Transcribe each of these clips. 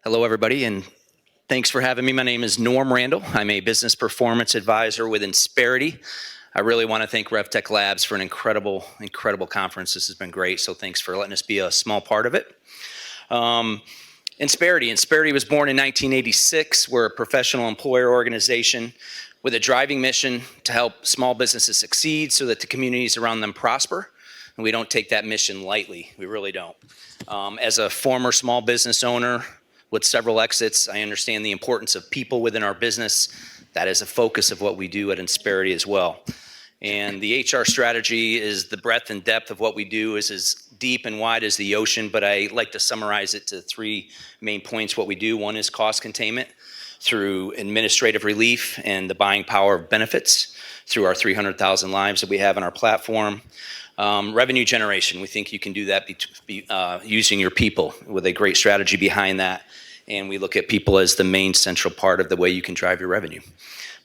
Hello, everybody, and thanks for having me. My name is Norm Randall. I'm a business performance advisor with Insperity. I really want to thank RevTech Labs for an incredible conference. This has been great, so thanks for letting us be a small part of it. Insperity was born in 1986. We're a professional employer organization with a driving mission to help small businesses succeed so that the communities around them prosper. And we don't take that mission lightly. We really don't. As a former small business owner with several exits, I understand the importance of people within our business. That is a focus of what we do at Insperity as well. And the HR strategy is the breadth and depth of what we do is as deep and wide as the ocean, but I like to summarize it to three main points what we do. One is cost containment through administrative relief and the buying power of benefits through our 300,000 lives that we have on our platform. Revenue generation, we think you can do that using your people with a great strategy behind that. And we look at people as the main central part of the way you can drive your revenue.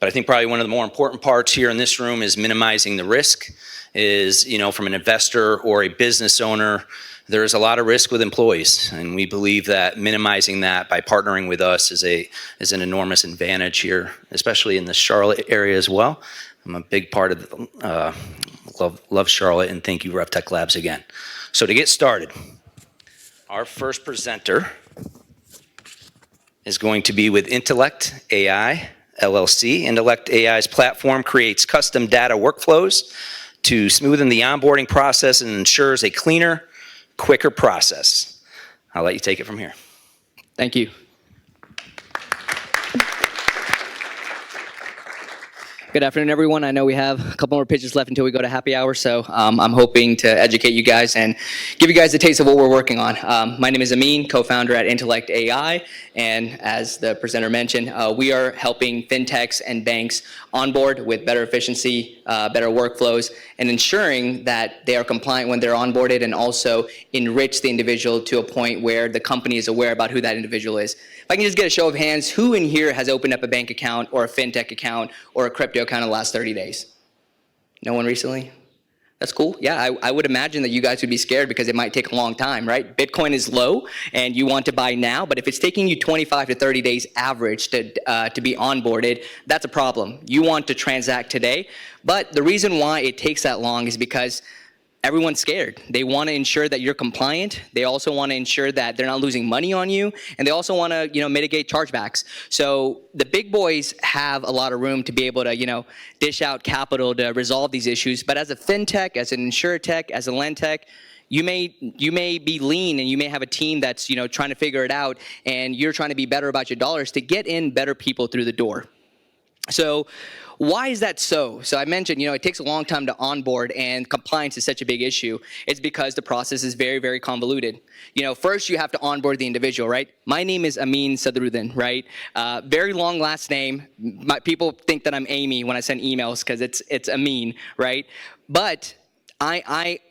But I think probably one of the more important parts here in this room is minimizing the risk. Is, from an investor or a business owner, there's a lot of risk with employees. And we believe that minimizing that by partnering with us is an enormous advantage here, especially in the Charlotte area as well. I'm a big part of love Charlotte, and thank you RevTech Labs again. So to get started, our first presenter is going to be with Intellect AI LLC. Intellect AI's platform creates custom data workflows to smoothen the onboarding process and ensures a cleaner, quicker process. I'll let you take it from here. Thank you. Good afternoon, everyone. I know we have a couple more pitches left until we go to happy hour, so I'm hoping to educate you guys and give you guys a taste of what we're working on. My name is Amin, co-founder at Intellect AI, and as the presenter mentioned, we are helping fintechs and banks onboard with better efficiency, better workflows, and ensuring that they are compliant when they're onboarded, and also enrich the individual to a point where the company is aware about who that individual is. If I can just get a show of hands, who in here has opened up a bank account or a fintech account or a crypto account in the last 30 days? No one recently? That's cool. Yeah, I would imagine that you guys would be scared because it might take a long time, right? Bitcoin is low and you want to buy now, but if it's taking you 25 to 30 days average to be onboarded, that's a problem. You want to transact today, but the reason why it takes that long is because everyone's scared. They want to ensure that you're compliant. They also want to ensure that they're not losing money on you, and they also want to, mitigate chargebacks. So the big boys have a lot of room to be able to, dish out capital to resolve these issues. But as a fintech, as an insurtech, as a lendtech, you may be lean and you may have a team that's trying to figure it out, and you're trying to be better about your dollars to get in better people through the door. So why is that so? So I mentioned, it takes a long time to onboard, and compliance is such a big issue. It's because the process is very, very convoluted. First you have to onboard the individual, right? My name is Amin Sadruddin, right? Very long last name. People think that I'm Amy when I send emails because it's Amin, right? But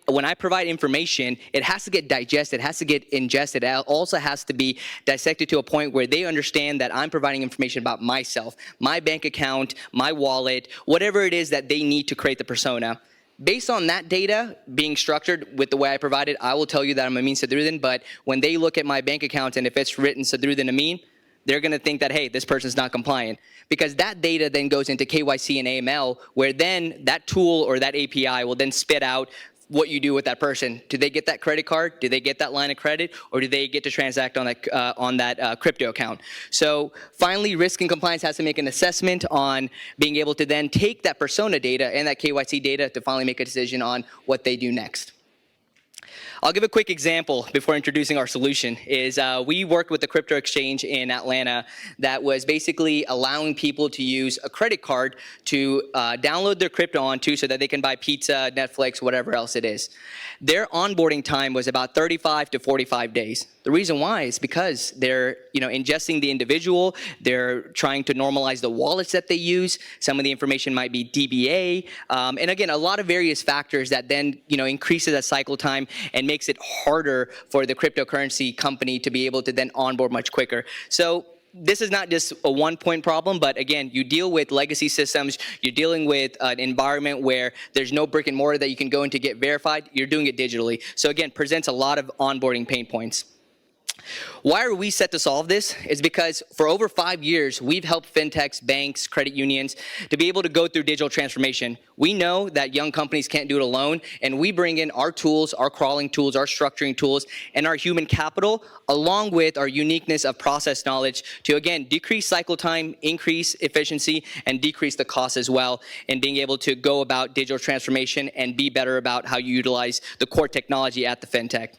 when I provide information, it has to get digested, it has to get ingested. It also has to be dissected to a point where they understand that I'm providing information about myself, my bank account, my wallet, whatever it is that they need to create the persona. Based on that data being structured with the way I provide it, I will tell you that I'm Amin Sadruddin, but when they look at my bank account and if it's written Sadruddin Amin, they're going to think that, hey, this person's not compliant. Because that data then goes into KYC and AML, where then that tool or that API will then spit out what you do with that person. Do they get that credit card? Do they get that line of credit? Or do they get to transact on that crypto account? So finally, risk and compliance has to make an assessment on being able to then take that persona data and that KYC data to finally make a decision on what they do next. I'll give a quick example before introducing our solution. We worked with a crypto exchange in Atlanta that was basically allowing people to use a credit card to download their crypto onto so that they can buy pizza, Netflix, whatever else it is. Their onboarding time was about 35 to 45 days. The reason why is because they're ingesting the individual, they're trying to normalize the wallets that they use. Some of the information might be DBA, and again, a lot of various factors that then increases that cycle time and makes it harder for the cryptocurrency company to be able to then onboard much quicker. So this is not just a one-point problem, but again, you deal with legacy systems, you're dealing with an environment where there's no brick and mortar that you can go in to get verified, you're doing it digitally. So again, presents a lot of onboarding pain points. Why are we set to solve this? Is because for over 5 years, we've helped fintechs, banks, credit unions to be able to go through digital transformation. We know that young companies can't do it alone, and we bring in our tools, our crawling tools, our structuring tools, and our human capital, along with our uniqueness of process knowledge to, again, decrease cycle time, increase efficiency, and decrease the cost as well, and being able to go about digital transformation and be better about how you utilize the core technology at the fintech.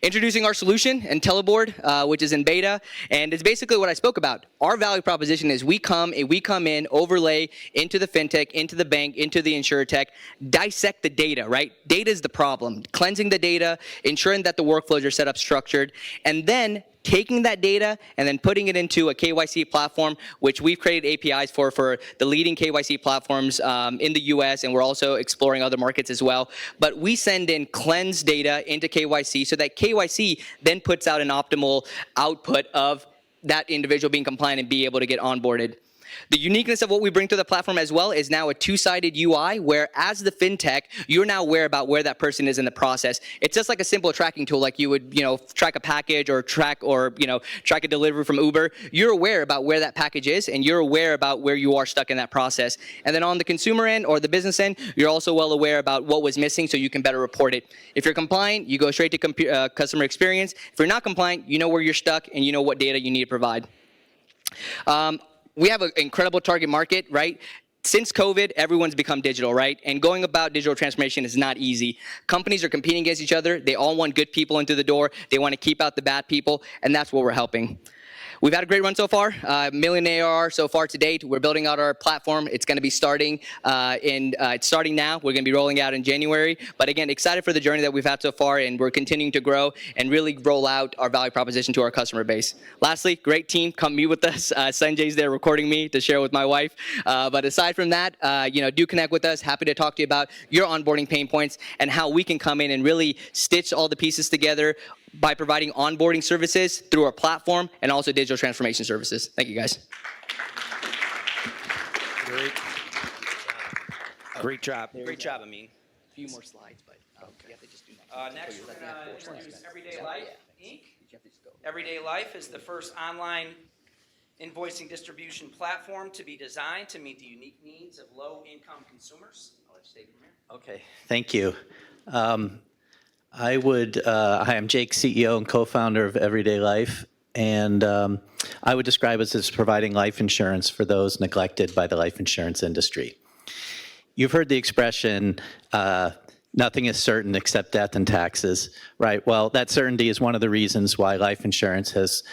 Introducing our solution, IntelliBoard, which is in beta, and it's basically what I spoke about. Our value proposition is we come in, overlay into the fintech, into the bank, into the insurtech, dissect the data, right? Data is the problem. Cleansing the data, ensuring that the workflows are set up structured, and then taking that data and then putting it into a KYC platform, which we've created APIs for the leading KYC platforms in the US, and we're also exploring other markets as well. But we send in cleansed data into KYC so that KYC then puts out an optimal output of that individual being compliant and be able to get onboarded. The uniqueness of what we bring to the platform as well is now a two-sided UI where as the fintech, you're now aware about where that person is in the process. It's just like a simple tracking tool like you would, track a package or track a delivery from Uber. You're aware about where that package is and you're aware about where you are stuck in that process. And then on the consumer end or the business end, you're also well aware about what was missing so you can better report it. If you're compliant, you go straight to customer experience. If you're not compliant, you know where you're stuck and you know what data you need to provide. We have an incredible target market, right? Since COVID, everyone's become digital, right? And going about digital transformation is not easy. Companies are competing against each other. They all want good people into the door. They want to keep out the bad people, and that's what we're helping. We've had a great run so far, million ARR so far to date. We're building out our platform. It's going to be starting it's starting now. We're going to be rolling out in January. But again, excited for the journey that we've had so far, and we're continuing to grow and really roll out our value proposition to our customer base. Lastly, great team. Come meet with us. Sanjay's there recording me to share with my wife. But aside from that, do connect with us. Happy to talk to you about your onboarding pain points and how we can come in and really stitch all the pieces together by providing onboarding services through our platform and also digital transformation services. Thank you, guys. Great job. Great job, Amin. A few more slides, but you have to just do next, we're going to introduce Everyday Life, Inc. Everyday Life is the first online invoicing distribution platform to be designed to meet the unique needs of low-income consumers. I'll let you take it from here. Okay, thank you. Hi, I'm Jake, CEO and co-founder of Everyday Life, and I would describe us as providing life insurance for those neglected by the life insurance industry. You've heard the expression, nothing is certain except death and taxes, right? Well, that certainty is one of the reasons why life insurance has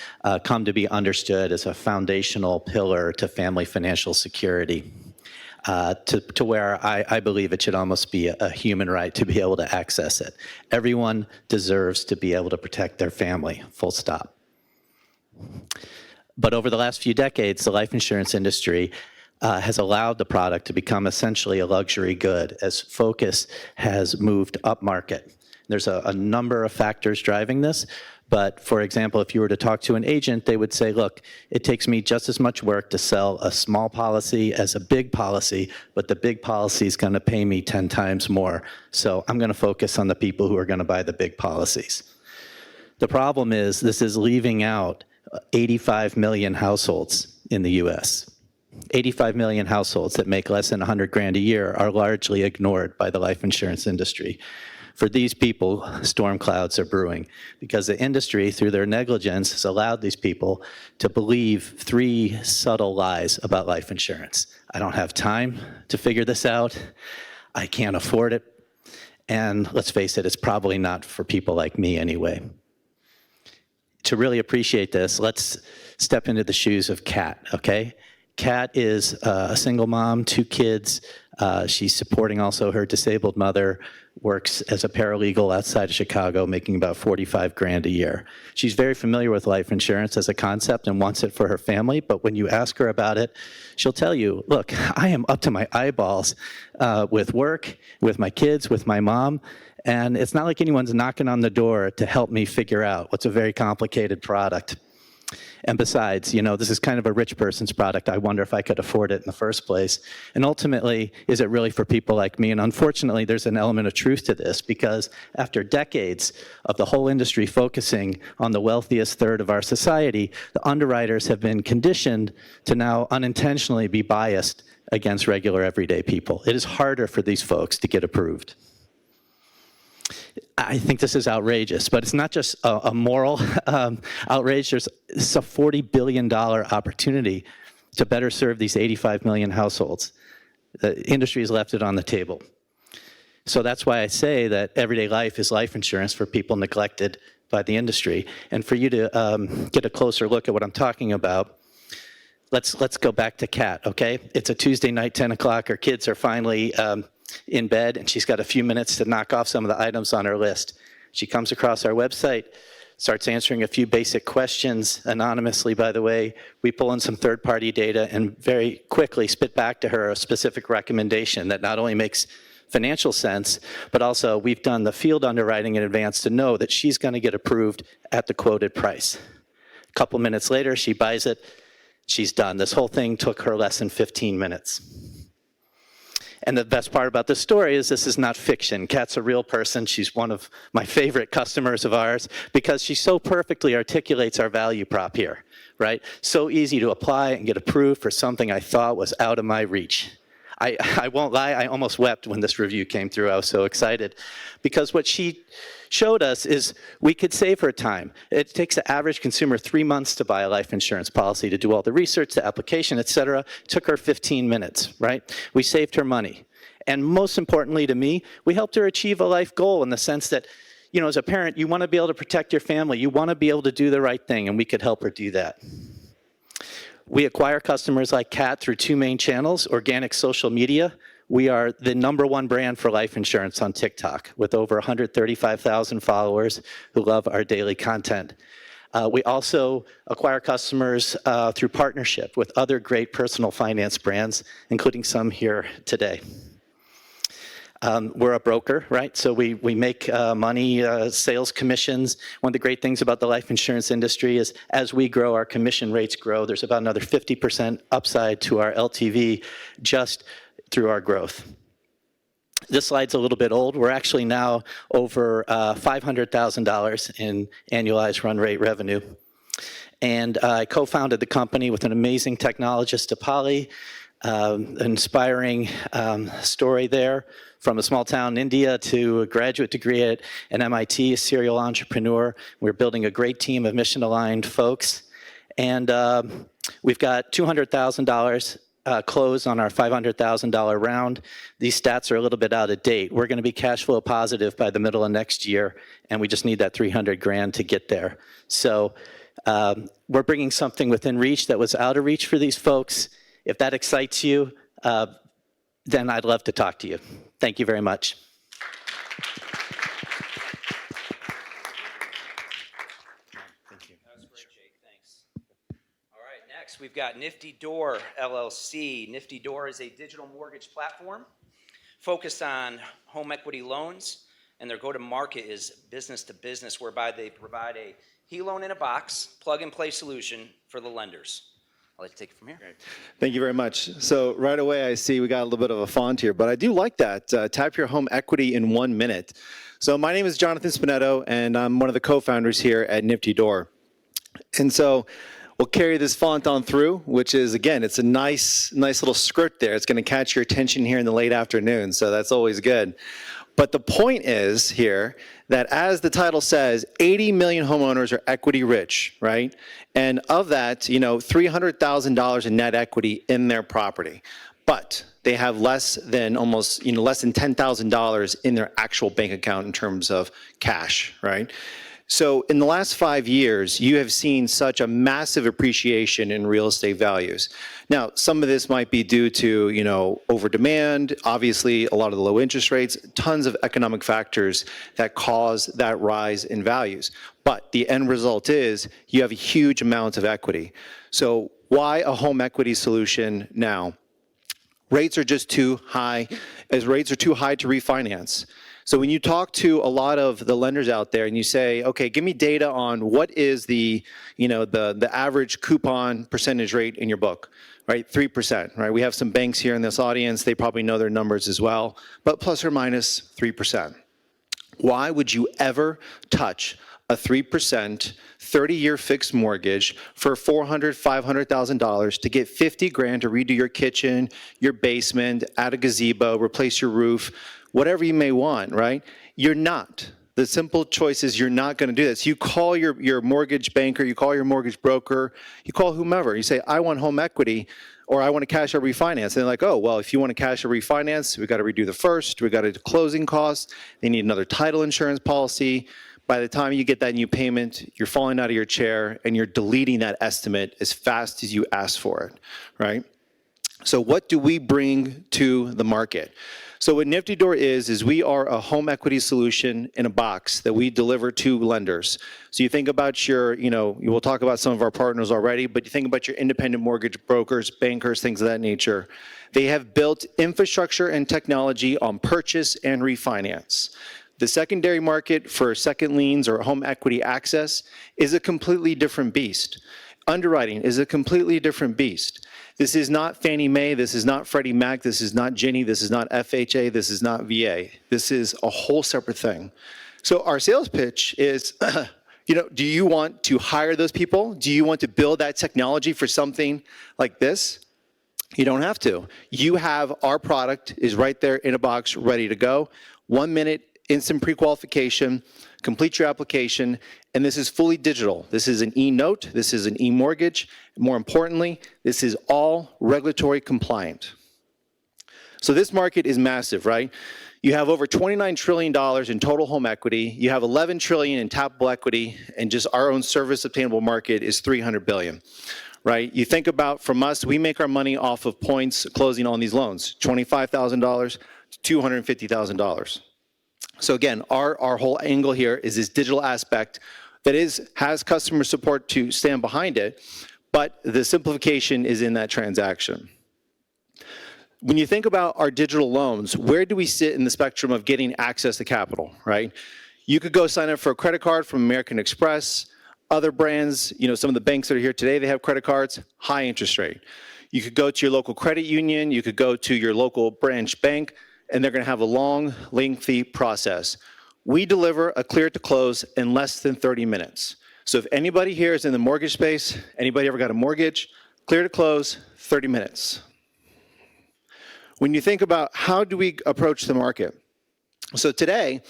come to be understood as a foundational pillar to family financial security. To where I believe it should almost be a human right to be able to access it. Everyone deserves to be able to protect their family, full stop. But over the last few decades, the life insurance industry has allowed the product to become essentially a luxury good as focus has moved upmarket. There's a number of factors driving this. But for example, if you were to talk to an agent, they would say, look, it takes me just as much work to sell a small policy as a big policy, but the big policy is going to pay me 10 times more. So I'm going to focus on the people who are going to buy the big policies. The problem is this is leaving out 85 million households in the US. 85 million households that make less than 100 grand a year are largely ignored by the life insurance industry. For these people, storm clouds are brewing because the industry, through their negligence, has allowed these people to believe 3 subtle lies about life insurance. I don't have time to figure this out. I can't afford it. And let's face it, it's probably not for people like me anyway. To really appreciate this, let's step into the shoes of Kat, okay? Kat is a single mom, 2 kids. She's supporting also her disabled mother, works as a paralegal outside of Chicago, making about 45 grand a year. She's very familiar with life insurance as a concept and wants it for her family, but when you ask her about it, she'll tell you, look, I am up to my eyeballs with work, with my kids, with my mom, and it's not like anyone's knocking on the door to help me figure out what's a very complicated product. And besides, this is kind of a rich person's product. I wonder if I could afford it in the first place. And ultimately, is it really for people like me? And unfortunately, there's an element of truth to this, because after decades of the whole industry focusing on the wealthiest third of our society, the underwriters have been conditioned to now unintentionally be biased against regular everyday people. It is harder for these folks to get approved. I think this is outrageous, but it's not just a moral outrage. It's a $40 billion opportunity to better serve these 85 million households. The industry has left it on the table. So that's why I say that everyday life is life insurance for people neglected by the industry. And for you to get a closer look at what I'm talking about, let's go back to Kat, okay? It's a Tuesday night, 10 o'clock. Her kids are finally in bed, and she's got a few minutes to knock off some of the items on her list. She comes across our website, starts answering a few basic questions anonymously, by the way. We pull in some third-party data and very quickly spit back to her a specific recommendation that not only makes financial sense, but also we've done the field underwriting in advance to know that she's going to get approved at the quoted price. A couple minutes later, she buys it. She's done. This whole thing took her less than 15 minutes. And the best part about this story is this is not fiction. Kat's a real person. She's one of my favorite customers of ours because she so perfectly articulates our value prop here, right? So easy to apply and get approved for something I thought was out of my reach. I won't lie, I almost wept when this review came through. I was so excited because what she showed us is we could save her time. It takes the average consumer 3 months to buy a life insurance policy, to do all the research, the application, et cetera. It took her 15 minutes, right? We saved her money. And most importantly to me, we helped her achieve a life goal in the sense that, as a parent, you want to be able to protect your family. You want to be able to do the right thing, and we could help her do that. We acquire customers like Kat through two main channels, organic social media. We are the #1 brand for life insurance on TikTok with over 135,000 followers who love our daily content. We also acquire customers through partnership with other great personal finance brands, including some here today. We're a broker, right? So we make money, sales commissions. One of the great things about the life insurance industry is as we grow, our commission rates grow. There's about another 50% upside to our LTV just through our growth. This slide's a little bit old. We're actually now over $500,000 in annualized run rate revenue. And I co-founded the company with an amazing technologist, Apali, inspiring story there. From a small town in India to a graduate degree at MIT, a serial entrepreneur. We're building a great team of mission-aligned folks. And we've got $200,000 close on our $500,000 round. These stats are a little bit out of date. We're going to be cash flow positive by the middle of next year, and we just need that 300 grand to get there. So we're bringing something within reach that was out of reach for these folks. If that excites you, then I'd love to talk to you. Thank you very much. Thank you. That was great, Jake. Thanks. All right, next we've got Nifty Door LLC. Nifty Door is a digital mortgage platform focused on home equity loans, and their go-to-market is business to business, whereby they provide a HELOAN in a box, plug-and-play solution for the lenders. I'll let you take it from here. Great. Thank you very much. So right away I see we got a little bit of a font here, but I do like that. Tap your home equity in 1 minute. So my name is Jonathan Spinetto, and I'm one of the co-founders here at Nifty Door. And so we'll carry this font on through, which is, again, it's a nice little script there. It's going to catch your attention here in the late afternoon, so that's always good. But the point is here that, as the title says, 80 million homeowners are equity rich, right? And of that, $300,000 in net equity in their property. But they have less than $10,000 in their actual bank account in terms of cash, right? So in the last 5 years, you have seen such a massive appreciation in real estate values. Now, some of this might be due to, over demand, obviously a lot of the low interest rates, tons of economic factors that cause that rise in values. But the end result is you have a huge amount of equity. So why a home equity solution now? Rates are just too high. As rates are too high to refinance. So when you talk to a lot of the lenders out there and you say, okay, give me data on what is the average coupon percentage rate in your book, right? 3%, right? We have some banks here in this audience. They probably know their numbers as well, but plus or minus 3%. Why would you ever touch a 3%, 30-year fixed mortgage for $400,000, $500,000 to get 50 grand to redo your kitchen, your basement, add a gazebo, replace your roof, whatever you may want, right? You're not. The simple choice is you're not going to do this. You call your mortgage banker, you call your mortgage broker, you call whomever. You say, I want home equity, or I want to cash out refinance. And they're like, oh, well, if you want to cash out refinance, we've got to redo the first, we've got to do closing costs, they need another title insurance policy. By the time you get that new payment, you're falling out of your chair and you're deleting that estimate as fast as you asked for it, right? So what do we bring to the market? So what Nifty Door is we are a home equity solution in a box that we deliver to lenders. So you think about your, we'll talk about some of our partners already, but you think about your independent mortgage brokers, bankers, things of that nature. They have built infrastructure and technology on purchase and refinance. The secondary market for second liens or home equity access is a completely different beast. Underwriting is a completely different beast. This is not Fannie Mae, this is not Freddie Mac, this is not Ginnie, this is not FHA, this is not VA. This is a whole separate thing. So our sales pitch is, do you want to hire those people? Do you want to build that technology for something like this? You don't have to. You have our product is right there in a box, ready to go. 1 minute, instant pre-qualification, complete your application, and this is fully digital. This is an e-note, this is an e-mortgage. More importantly, this is all regulatory compliant. So this market is massive, right? You have over $29 trillion in total home equity. You have $11 trillion in tappable equity, and just our own service obtainable market is $300 billion. Right? You think about from us, we make our money off of points closing on these loans, $25,000 to $250,000. So again, our whole angle here is this digital aspect that has customer support to stand behind it, but the simplification is in that transaction. When you think about our digital loans, where do we sit in the spectrum of getting access to capital, right? You could go sign up for a credit card from American Express, other brands, some of the banks that are here today, they have credit cards, high interest rate. You could go to your local credit union, you could go to your local branch bank, and they're going to have a long, lengthy process. We deliver a clear to close in less than 30 minutes. So if anybody here is in the mortgage space, anybody ever got a mortgage, clear to close, 30 minutes. When you think about how do we approach the market? So today,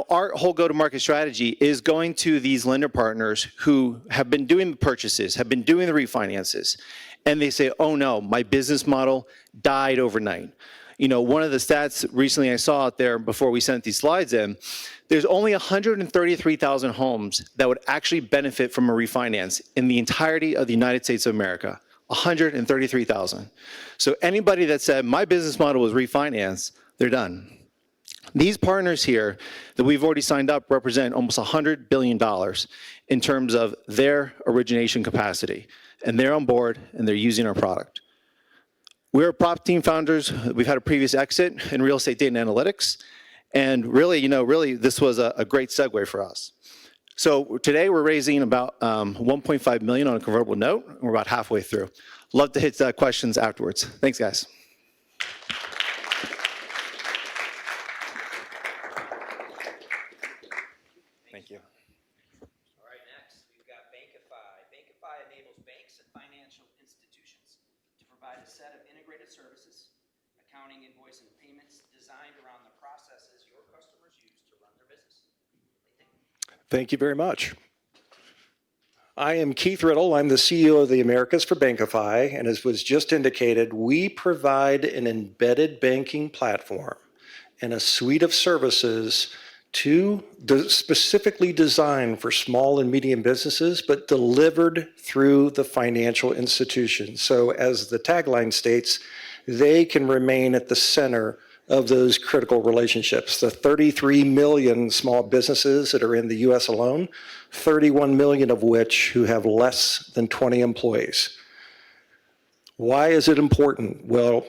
our whole go-to-market strategy is going to these lender partners who have been doing the purchases, have been doing the refinances, and they say, oh no, my business model died overnight. One of the stats recently I saw out there before we sent these slides in, there's only 133,000 homes that would actually benefit from a refinance in the entirety of the United States of America. 133,000. So anybody that said, my business model was refinance, they're done. These partners here that we've already signed up represent almost $100 billion in terms of their origination capacity. And they're on board and they're using our product. We're prop team founders. We've had a previous exit in real estate data and analytics. And really, this was a great segue for us. So today we're raising about 1.5 million on a convertible note. And we're about halfway through. Love to hit questions afterwards. Thanks, guys. Thank you. All right, next we've got Bankify. Bankify enables banks and financial institutions to provide a set of integrated services, accounting, invoice, and payments designed around the processes your customers use to run their business. Thank you very much. I am Keith Riddle. I'm the CEO of the Americas for Bankify, and as was just indicated, we provide an embedded banking platform and a suite of services specifically designed for small and medium businesses, but delivered through the financial institution. So as the tagline states, they can remain at the center of those critical relationships. The 33 million small businesses that are in the US alone, 31 million of which who have less than 20 employees. Why is it important? Well,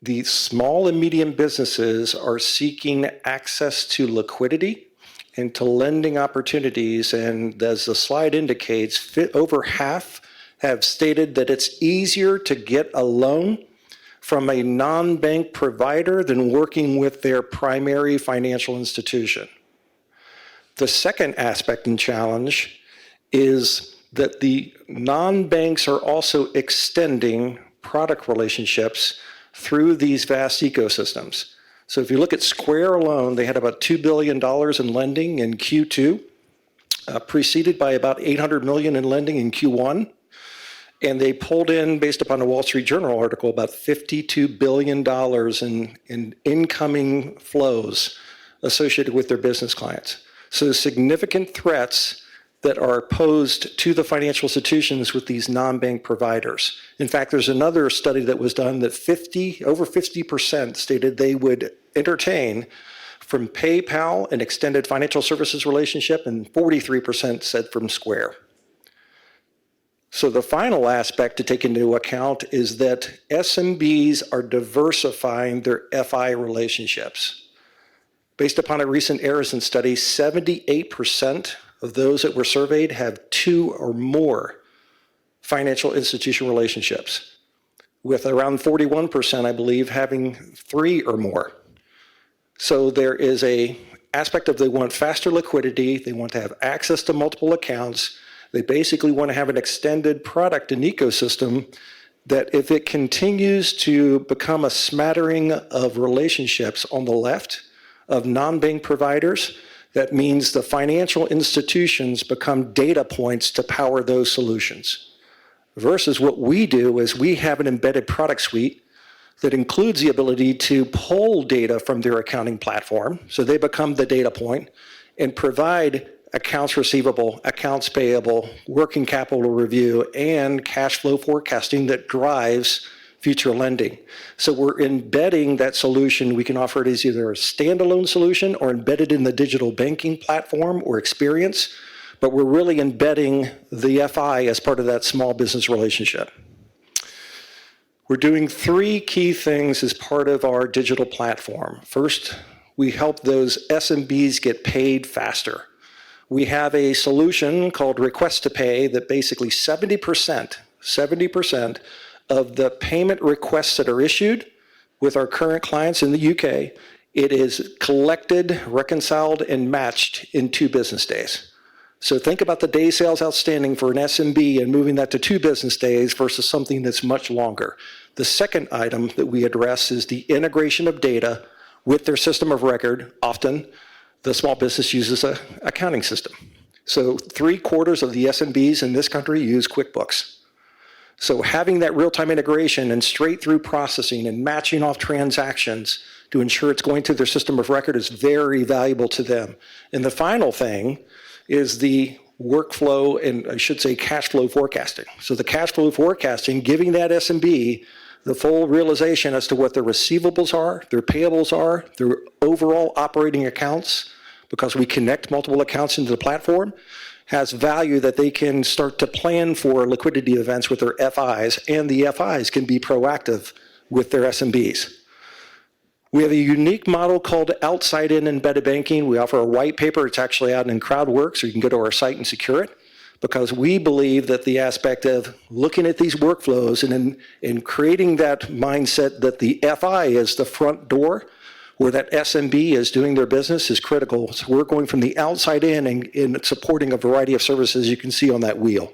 the small and medium businesses are seeking access to liquidity and to lending opportunities. And as the slide indicates, over half have stated that it's easier to get a loan from a non-bank provider than working with their primary financial institution. The second aspect and challenge is that the non-banks are also extending product relationships through these vast ecosystems. So if you look at Square alone, they had about $2 billion in lending in Q2, preceded by about $800 million in lending in Q1. And they pulled in, based upon a Wall Street Journal article, about $52 billion in incoming flows associated with their business clients. So significant threats that are posed to the financial institutions with these non-bank providers. In fact, there's another study that was done that over 50% stated they would entertain from PayPal an extended financial services relationship, and 43% said from Square. So the final aspect to take into account is that SMBs are diversifying their FI relationships. Based upon a recent Arison study, 78% of those that were surveyed have 2 or more financial institution relationships, with around 41%, I believe, having 3 or more. So there is an aspect of they want faster liquidity, they want to have access to multiple accounts, they basically want to have an extended product and ecosystem that if it continues to become a smattering of relationships on the left of non-bank providers, that means the financial institutions become data points to power those solutions. Versus what we do is we have an embedded product suite that includes the ability to pull data from their accounting platform, so they become the data point, and provide accounts receivable, accounts payable, working capital review, and cash flow forecasting that drives future lending. So we're embedding that solution. We can offer it as either a standalone solution or embedded in the digital banking platform or experience, but we're really embedding the FI as part of that small business relationship. We're doing 3 key things as part of our digital platform. First, we help those SMBs get paid faster. We have a solution called Request to Pay that basically 70% of the payment requests that are issued with our current clients in the UK, it is collected, reconciled, and matched in 2 business days. So think about the day sales outstanding for an SMB and moving that to 2 business days versus something that's much longer. The second item that we address is the integration of data with their system of record. Often, the small business uses an accounting system. So 3/4 of the SMBs in this country use QuickBooks. So having that real-time integration and straight-through processing and matching off transactions to ensure it's going through their system of record is very valuable to them. And the final thing is the workflow, and I should say cash flow forecasting. So the cash flow forecasting, giving that SMB the full realization as to what their receivables are, their payables are, their overall operating accounts, because we connect multiple accounts into the platform, has value that they can start to plan for liquidity events with their FIs, and the FIs can be proactive with their SMBs. We have a unique model called Outside-In Embedded Banking. We offer a white paper. It's actually out in CrowdWorks, so you can go to our site and secure it, because we believe that the aspect of looking at these workflows and in creating that mindset that the FI is the front door where that SMB is doing their business is critical. So we're going from the outside in and supporting a variety of services you can see on that wheel.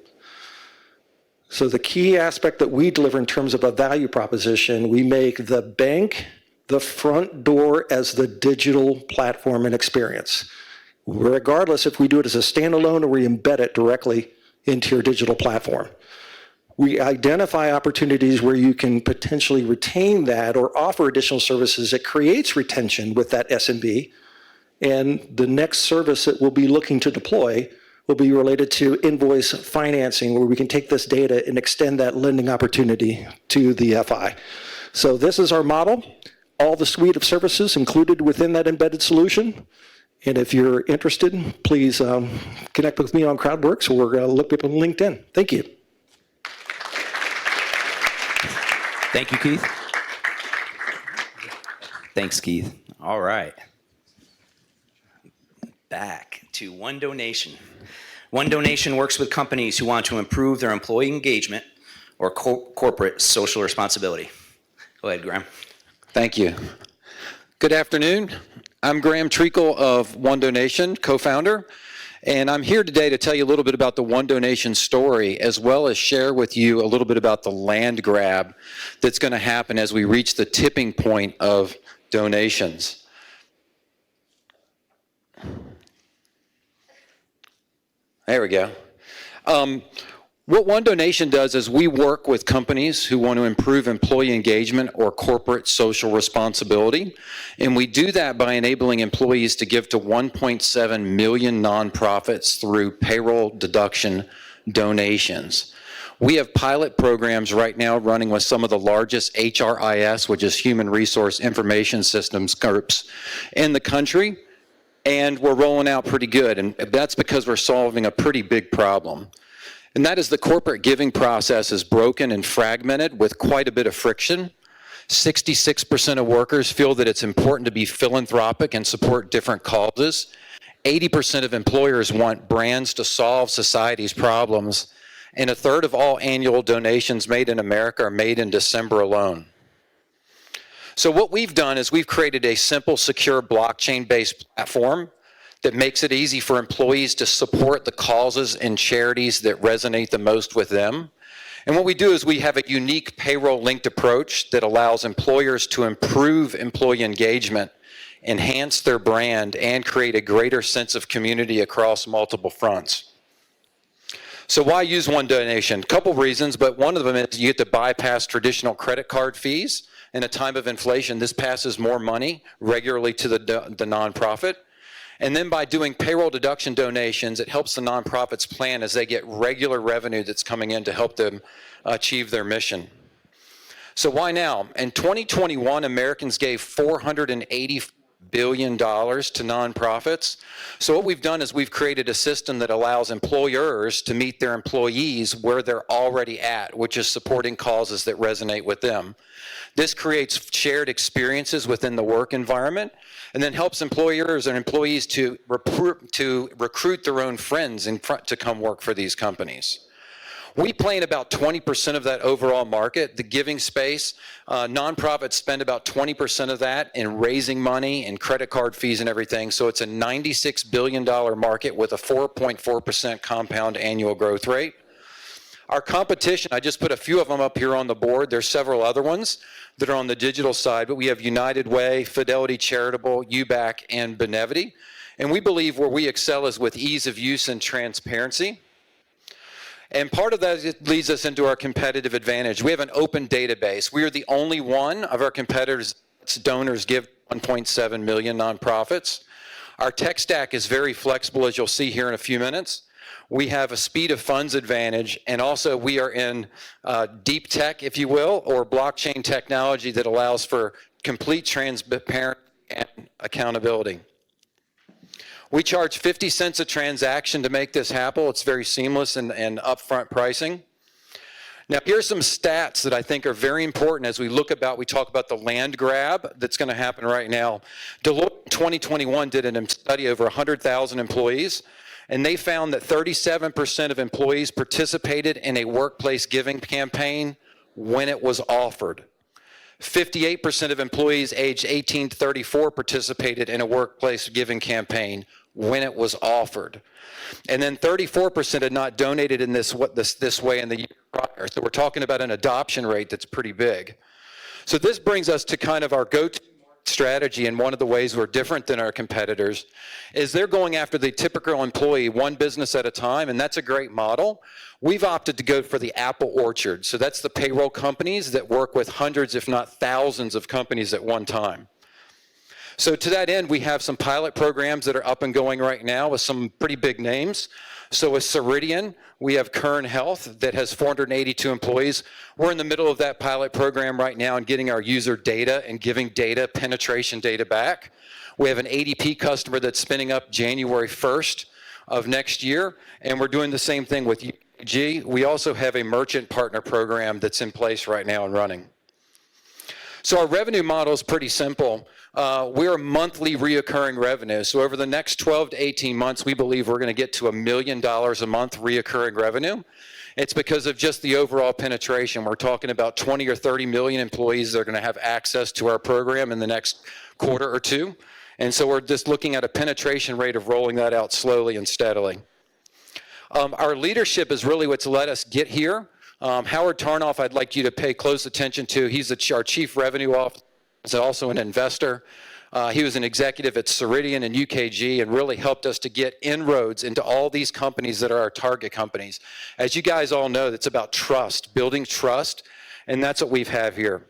So the key aspect that we deliver in terms of a value proposition, we make the bank the front door as the digital platform and experience, regardless if we do it as a standalone or we embed it directly into your digital platform. We identify opportunities where you can potentially retain that or offer additional services that creates retention with that SMB. And the next service that we'll be looking to deploy will be related to invoice financing, where we can take this data and extend that lending opportunity to the FI. So this is our model, all the suite of services included within that embedded solution. And if you're interested, please connect with me on CrowdWorks or look up on LinkedIn. Thank you. Thank you, Keith. Thanks, Keith. All right. Back to One Donation. One Donation works with companies who want to improve their employee engagement or corporate social responsibility. Go ahead, Graham. Thank you. Good afternoon. I'm Graham Treacle of One Donation, co-founder, and I'm here today to tell you a little bit about the One Donation story, as well as share with you a little bit about the land grab that's going to happen as we reach the tipping point of donations. There we go. What One Donation does is we work with companies who want to improve employee engagement or corporate social responsibility, and we do that by enabling employees to give to 1.7 million nonprofits through payroll deduction donations. We have pilot programs right now running with some of the largest HRIS, which is Human Resource Information Systems groups in the country, and we're rolling out pretty good, and that's because we're solving a pretty big problem. And that is the corporate giving process is broken and fragmented with quite a bit of friction. 66% of workers feel that it's important to be philanthropic and support different causes. 80% of employers want brands to solve society's problems. And a third of all annual donations made in America are made in December alone. So what we've done is we've created a simple, secure, blockchain-based platform that makes it easy for employees to support the causes and charities that resonate the most with them. And what we do is we have a unique payroll-linked approach that allows employers to improve employee engagement, enhance their brand, and create a greater sense of community across multiple fronts. So why use One Donation? A couple reasons, but one of them is you get to bypass traditional credit card fees. In a time of inflation, this passes more money regularly to the nonprofit. And then by doing payroll deduction donations, it helps the nonprofits plan as they get regular revenue that's coming in to help them achieve their mission. So why now? In 2021, Americans gave $480 billion to nonprofits. So what we've done is we've created a system that allows employers to meet their employees where they're already at, which is supporting causes that resonate with them. This creates shared experiences within the work environment, and then helps employers and employees to recruit their own friends to come work for these companies. We play in about 20% of that overall market, the giving space. Nonprofits spend about 20% of that in raising money and credit card fees and everything. So it's a $96 billion market with a 4.4% compound annual growth rate. Our competition, I just put a few of them up here on the board. There's several other ones that are on the digital side, but we have United Way, Fidelity Charitable, UBAC, and Benevity. And we believe where we excel is with ease of use and transparency. And part of that leads us into our competitive advantage. We have an open database. We are the only one of our competitors' donors give 1.7 million nonprofits. Our tech stack is very flexible, as you'll see here in a few minutes. We have a speed of funds advantage, and also we are in deep tech, if you will, or blockchain technology that allows for complete transparency and accountability. We charge 50 cents a transaction to make this happen. It's very seamless and upfront pricing. Now, here's some stats that I think are very important as we talk about the land grab that's going to happen right now. Deloitte in 2021 did a study over 100,000 employees, and they found that 37% of employees participated in a workplace giving campaign when it was offered. 58% of employees aged 18 to 34 participated in a workplace giving campaign when it was offered. And then 34% had not donated in this way in the year prior. So we're talking about an adoption rate that's pretty big. So this brings us to kind of our go-to strategy, and one of the ways we're different than our competitors is they're going after the typical employee one business at a time, and that's a great model. We've opted to go for the apple orchard. So that's the payroll companies that work with hundreds, if not thousands, of companies at one time. So to that end, we have some pilot programs that are up and going right now with some pretty big names. So with Ceridian, we have Kern Health that has 482 employees. We're in the middle of that pilot program right now and getting our user data and giving data, penetration data back. We have an ADP customer that's spinning up January 1st of next year, and we're doing the same thing with UG. We also have a merchant partner program that's in place right now and running. So our revenue model is pretty simple. We're monthly reoccurring revenue. So over the next 12 to 18 months, we believe we're going to get to $1 million a month reoccurring revenue. It's because of just the overall penetration. We're talking about 20 or 30 million employees that are going to have access to our program in the next quarter or two. And so we're just looking at a penetration rate of rolling that out slowly and steadily. Our leadership is really what's let us get here. Howard Tarnoff, I'd like you to pay close attention to. He's our Chief Revenue Officer, he's also an investor. He was an executive at Ceridian and UKG and really helped us to get inroads into all these companies that are our target companies. As you guys all know, it's about trust, building trust, and that's what we have here.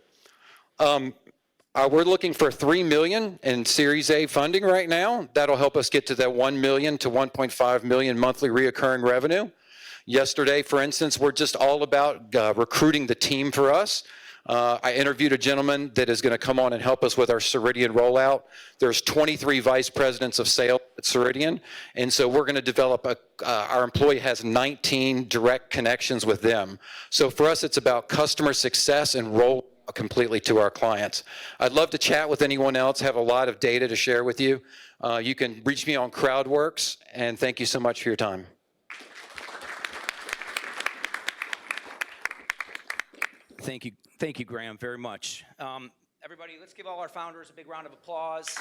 We're looking for $3 million in Series A funding right now. That'll help us get to that $1 million to $1.5 million monthly reoccurring revenue. Yesterday, for instance, we're just all about recruiting the team for us. I interviewed a gentleman that is going to come on and help us with our Ceridian rollout. There's 23 vice presidents of sales at Ceridian, and so we're going to develop our employee has 19 direct connections with them. So for us, it's about customer success and roll completely to our clients. I'd love to chat with anyone else, have a lot of data to share with you. You can reach me on CrowdWorks, and thank you so much for your time. Thank you, Graham, very much. Everybody, let's give all our founders a big round of applause.